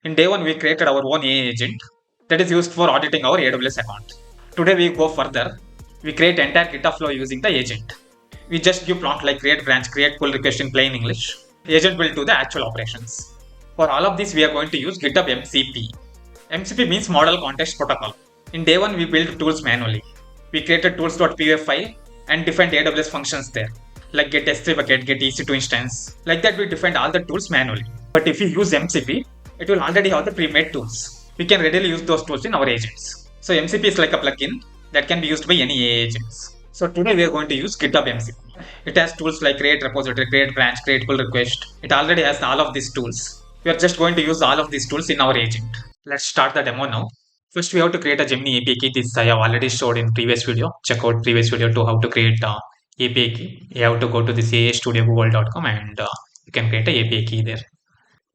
In day one, we created our own AI agent that is used for auditing our AWS account. Today, we go further. We create entire GitHub flow using the agent. We just give prompt like create branch, create pull request in plain English. The agent will do the actual operations. For all of this, we are going to use GitHub MCP. MCP means Model Context Protocol. In day one, we built tools manually. We created tools.py file and defined AWS functions there, like get S3 bucket, get EC2 instance. Like that, we defined all the tools manually. But if you use MCP, it will already have the pre-made tools. We can readily use those tools in our agents. So MCP is like a plugin that can be used by any AI agents. So today we are going to use GitHub MCP. It has tools like create repository, create branch, create pull request. It already has all of these tools. We are just going to use all of these tools in our agent. Let's start the demo now. First, we have to create a Gemini API key. This I have already showed in previous video. Check out previous video to how to create API key. You have to go to this astudiogoogle.com and you can create a API key there.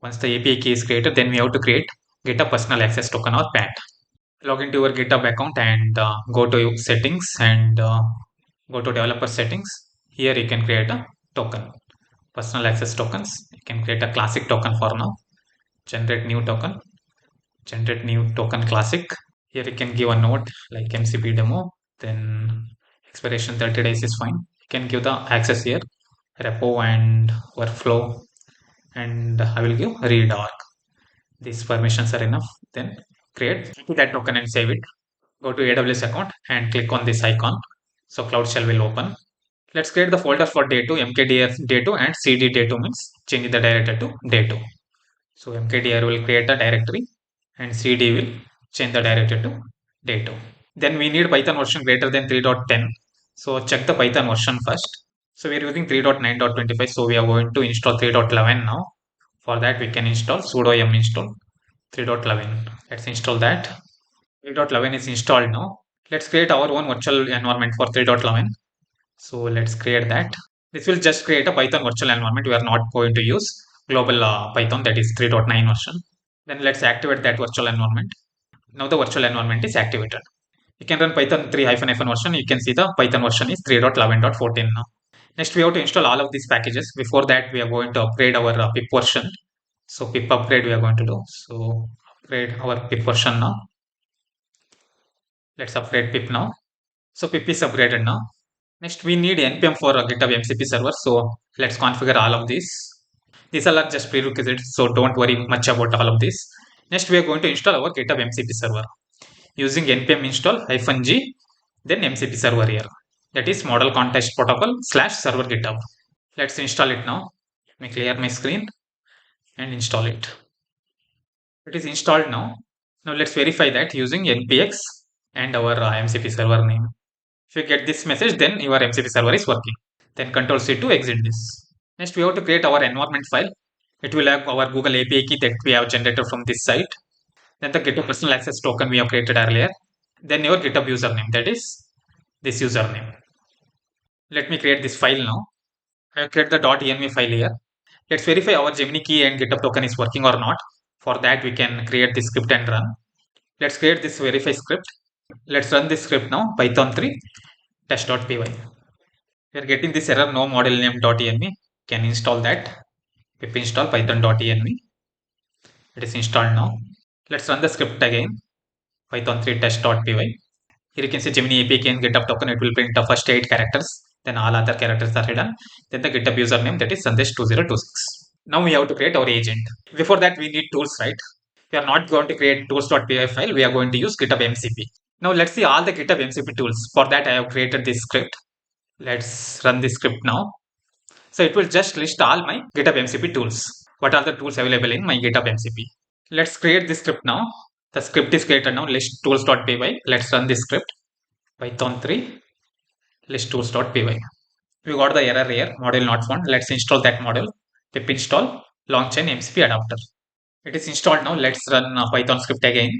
Once the API key is created, then we have to create GitHub personal access token or PAT. Log into your GitHub account and go to settings and go to developer settings. Here you can create a token, personal access tokens. You can create a classic token for now. Generate new token. Generate new token classic. Here you can give a note like MCP demo. Then expiration 30 days is fine. You can give the access here, repo and workflow, and I will give read org. These permissions are enough. Then create that token and save it. Go to AWS account and click on this icon. So Cloud Shell will open. Let's create the folder for day 2, mkdir day 2 and cd day 2 means change the directory to day 2. So mkdir will create a directory and cd will change the directory to day 2. Then we need Python version greater than 3.10. So check the Python version first. So we are using 3.9.25. So we are going to install 3.11 now. For that we can install sudo yum install 3.11. Let's install that. 3.11 is installed now. Let's create our own virtual environment for 3.11. So let's create that. This will just create a Python virtual environment. We are not going to use global Python, that is 3.9 version. Then let's activate that virtual environment. Now the virtual environment is activated. You can run Python 3-- version. You can see the Python version is 3.11.14 now. Next, we have to install all of these packages. Before that, we are going to upgrade our pip version. So pip upgrade we are going to do. So upgrade our pip version now. Let's upgrade pip now. So pip is upgraded now. Next, we need npm for GitHub MCP server. So let's configure all of these. These are just prerequisites, so don't worry much about all of this. Next, we are going to install our GitHub MCP server using npm install -g, then MCP server here. That is Model Context Protocol / server GitHub. Let's install it now. Let me clear my screen and install it. It is installed now. Now let's verify that using npx and our MCP server name. If you get this message, then your MCP server is working. Then Control C to exit this. Next, we have to create our environment file. It will have our Google API key that we have generated from this site. Then the GitHub personal access token we have created earlier. Then your GitHub username, that is this username. Let me create this file now. I have created the .env file here. Let's verify our Gemini key and GitHub token is working or not. For that, we can create this script and run. Let's create this verify script. Let's run this script now. Python 3 test.py. We are getting this error no model name.env. Can install that. Pip install python.env. It is installed now. Let's run the script again. Python 3 test.py. Here you can see Gemini API and GitHub token. It will print the first 8 characters. Then all other characters are hidden. Then the GitHub username, that is Sandesh2026. Now we have to create our agent. Before that, we need tools, right? We are not going to create tools.py file. We are going to use GitHub MCP. Now let's see all the GitHub MCP tools. For that, I have created this script. Let's run this script now. So it will just list all my GitHub MCP tools. What are the tools available in my GitHub MCP? Let's create this script now. The script is created now. List tools.py. Let's run this script. Python 3 list tools.py. We got the error here. Model not found. Let's install that model. Pip install long chain MCP adapter. It is installed now. Let's run Python script again.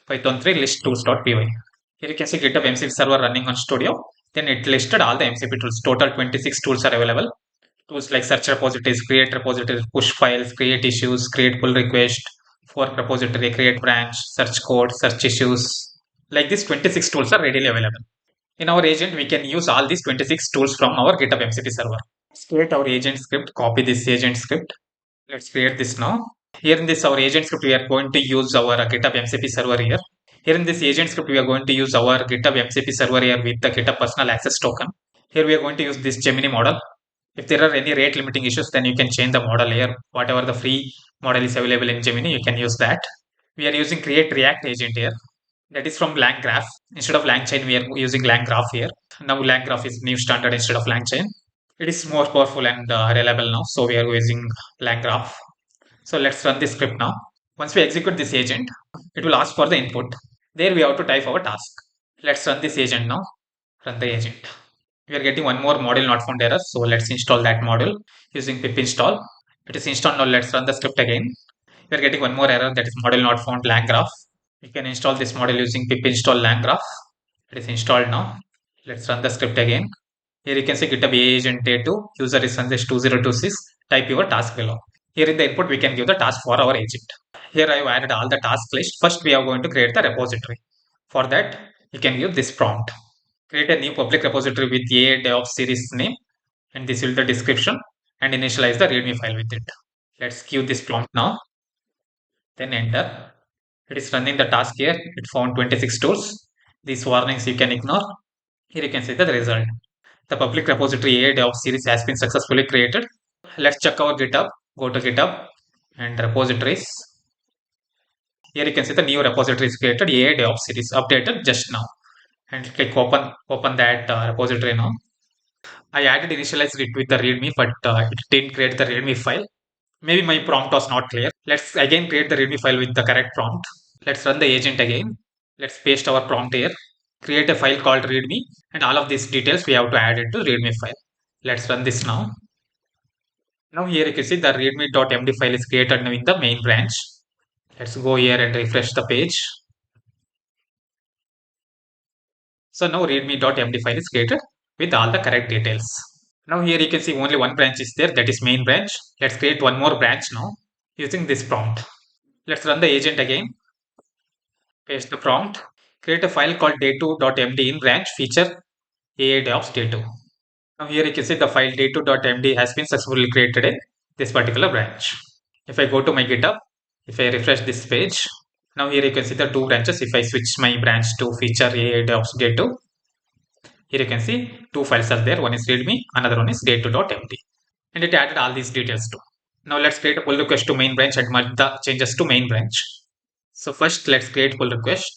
Python 3 list tools.py. Here you can see GitHub MCP server running on Studio. Then it listed all the MCP tools. Total 26 tools are available. Tools like search repositories, create repositories, push files, create issues, create pull request, fork repository, create branch, search code, search issues. Like this 26 tools are readily available. In our agent, we can use all these 26 tools from our GitHub MCP server. Let's create our agent script, copy this agent script. Let's create this now. Here in this our agent script, we are going to use our GitHub MCP server here. Here in this agent script, we are going to use our GitHub MCP server here with the GitHub personal access token. Here we are going to use this Gemini model. If there are any rate limiting issues, then you can change the model here. Whatever the free model is available in Gemini, you can use that. We are using create react agent here. That is from LangGraph. Instead of LangChain, we are using LangGraph here. Now LangGraph is new standard instead of LangChain. It is more powerful and reliable now. So we are using LangGraph. So let's run this script now. Once we execute this agent, it will ask for the input. There we have to type our task. Let's run this agent now. Run the agent. We are getting one more module not found error. So let's install that module using pip install. It is installed now. Let's run the script again. We are getting one more error, that is module not found LangGraph. We can install this module using pip install LangGraph. It is installed now. Let's run the script again. Here you can see GitHub AI agent day 2, user is Sandesh 2026. Type your task below. Here in the input, we can give the task for our agent. Here I have added all the task list. First, we are going to create the repository. For that, you can give this prompt. Create a new public repository with AI DevOps series name, and this will be the description, and initialize the README file with it. Let's give this prompt now. Then enter. It is running the task here. It found 26 tools. These warnings you can ignore. Here you can see the result. The public repository AI DevOps series has been successfully created. Let's check our GitHub. Go to GitHub and repositories. Here you can see the new repository is created. AI DevOps series updated just now. And click open that repository now. I added initialized it with the README, but it didn't create the README file. Maybe my prompt was not clear. Let's again create the README file with the correct prompt. Let's run the agent again. Let's paste our prompt here. Create a file called README, and all of these details we have to add it to README file. Let's run this now. Now here you can see the readme.md file is created now in the main branch. Let's go here and refresh the page. So now readme.md file is created with all the correct details. Now here you can see only one branch is there, that is main branch. Let's create one more branch now using this prompt. Let's run the agent again. Paste the prompt. Create a file called day2.md in branch feature AI DevOps day2. Now here you can see the file day2.md has been successfully created in this particular branch. If I go to my GitHub, if I refresh this page, now here you can see the two branches. If I switch my branch to feature AI DevOps day2, here you can see two files are there. One is readme, another one is day2.md. And it added all these details too. Now let's create a pull request to main branch and merge the changes to main branch. So first let's create pull request.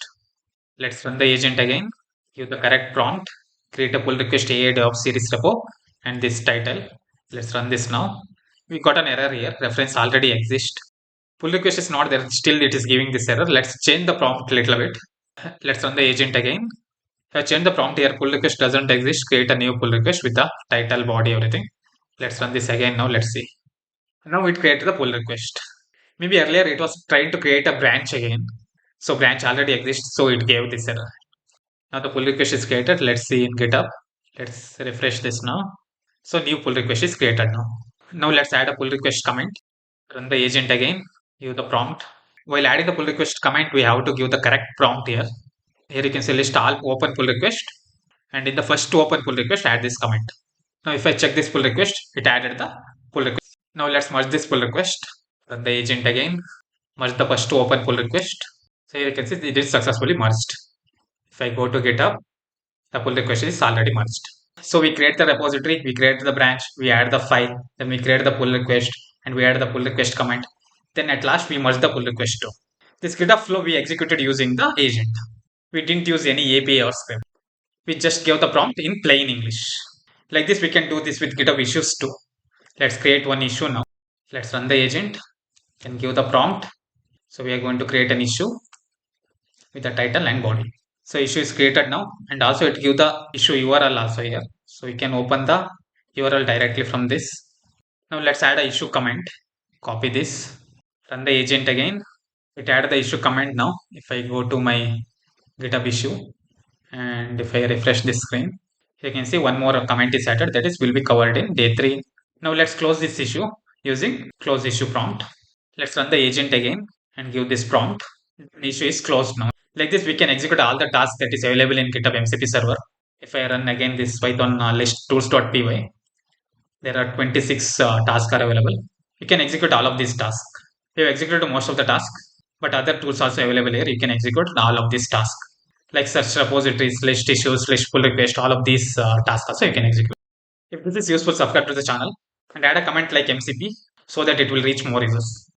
Let's run the agent again. Give the correct prompt. Create a pull request AI DevOps series repo and this title. Let's run this now. We got an error here. Reference already exists. Pull request is not there. Still it is giving this error. Let's change the prompt a little bit. Let's run the agent again. I change the prompt here. Pull request doesn't exist. Create a new pull request with the title, body, everything. Let's run this again now. Let's see. Now it created the pull request. Maybe earlier it was trying to create a branch again. So branch already exists. So it gave this error. Now the pull request is created. Let's see in GitHub. Let's refresh this now. So new pull request is created now. Now let's add a pull request comment. Run the agent again. Give the prompt. While adding the pull request comment, we have to give the correct prompt here. Here you can see list all open pull request. And in the first open pull request, add this comment. Now if I check this pull request, it added the pull request. Now let's merge this pull request. Run the agent again. Merge the first open pull request. So here you can see it is successfully merged. If I go to GitHub, the pull request is already merged. So we create the repository, we create the branch, we add the file, then we create the pull request, and we add the pull request comment. Then at last we merge the pull request too. This GitHub flow we executed using the agent. We didn't use any API or script. We just gave the prompt in plain English. Like this, we can do this with GitHub issues too. Let's create one issue now. Let's run the agent and give the prompt. So we are going to create an issue with the title and body. So issue is created now, and also it give the issue URL also here. So we can open the URL directly from this. Now let's add a issue comment. Copy this. Run the agent again. It add the issue comment now. If I go to my GitHub issue and if I refresh this screen, you can see one more comment is added, that is will be covered in day 3. Now let's close this issue using close issue prompt. Let's run the agent again and give this prompt. The issue is closed now. Like this, we can execute all the tasks that is available in GitHub MCP server. If I run again this Python list tools.py, there are 26 tasks are available. You can execute all of these tasks. We have executed most of the tasks, but other tools also available here. You can execute all of these tasks, like search repositories, list issues, list pull request, all of these tasks also you can execute. If this is useful, subscribe to the channel and add a comment like MCP so that it will reach more users.